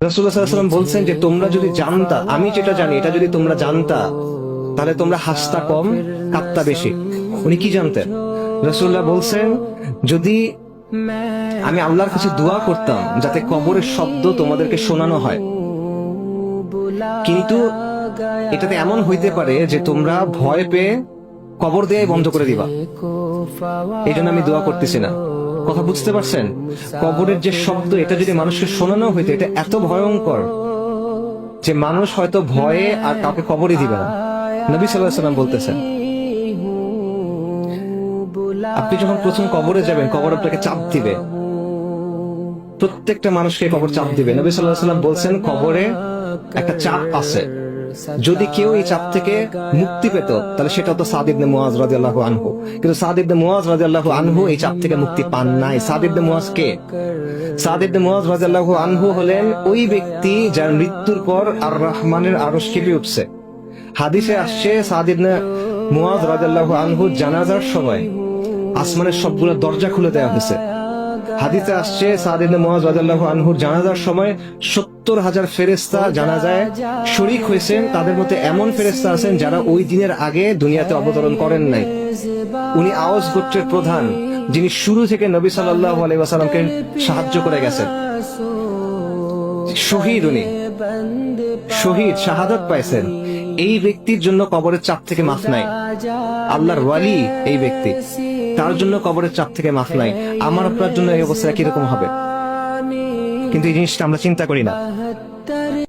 রাসূলুল্লাহ সাল্লাল্লাহু আলাইহি ওয়াসাল্লাম বলছেন যে তোমরা যদি জানতা, আমি যেটা জানি এটা যদি তোমরা জানতা, তাহলে তোমরা হাসতা কম, কাঁদতা বেশি। উনি কি জানতেন? রাসূলুল্লাহ বলছেন, যদি আমি আল্লাহর কাছে দোয়া করতাম যাতে কবরের শব্দ তোমাদেরকে শোনানো হয়, কিন্তু এটাতে এমন হইতে পারে যে তোমরা ভয় পেয়ে কবর দেয়াই বন্ধ করে দিবা, এই জন্য আমি দোয়া করতেছি না। কথা বুঝতে পারছেন? কবরের যে শব্দ, এটা যদি মানুষকে শোনানো হইতো, এটা এত ভয়ঙ্কর যে মানুষ হয়তো ভয়ে আর কাউকে কবরই দিবে না। নবী সাল্লাল্লাহু আলাইহি ওয়াসাল্লাম বলতেছেন, আপনি যখন প্রথম কবরে যাবেন, কবর আপনাকে চাপ দিবে, প্রত্যেকটা মানুষকে কবর চাপ দিবে। নবী সাল্লাল্লাহু আলাইহি ওয়াসাল্লাম বলছেন, কবরে একটা চাপ আছে, যদি কেউ এই চাপ থেকে মুক্তি পেত তাহলে সেটা হতো সাদ ইবনে মুআয রাদিয়াল্লাহু আনহু। কিন্তু সাদ ইবনে মুআয রাদিয়াল্লাহু আনহু এই চাপ থেকে মুক্তি পান নাই। সাদ ইবনে মুআয কে? সাদ ইবনে মুআয রাদিয়াল্লাহু আনহু হলেন ওই ব্যক্তি যার মৃত্যুর পর আর রহমানের আরশ কেঁপে উঠছে। হাদিসে আসছে, সাদ ইবনে মুআয রাদিয়াল্লাহু আনহু জানাজার সময় আসমানের সবগুলো দরজা খুলে দেওয়া হয়েছে। হাদিসে আসছে, সাদ ইবনে মুআয রাদিয়াল্লাহু আনহুর জানাজার সময় 70,000 ফেরেশতা জানাজায় শরীক হয়েছেন। তাদের মধ্যে এমন ফেরেশতা আছেন যারা ওই দিনের আগে দুনিয়াতে অবতরণ করেন নাই। উনি আওস গোত্রের প্রধান, যিনি শুরু থেকে নবী সাল্লাল্লাহু আলাইহি ওয়াসাল্লামকে সাহায্য করে গেছেন। শহীদ, উনি শহীদ, শাহাদাত পাইছেন। এই ব্যক্তির জন্য কবরের চাপ থেকে মাফ নাই। আল্লাহর ওয়ালি এই ব্যক্তি, তার জন্য কবরের চাপ থেকে মাফ নাই। আমার আপনার জন্য এই অবস্থা কিরকম হবে? কিন্তু এই জিনিসটা আমরা চিন্তা করি না।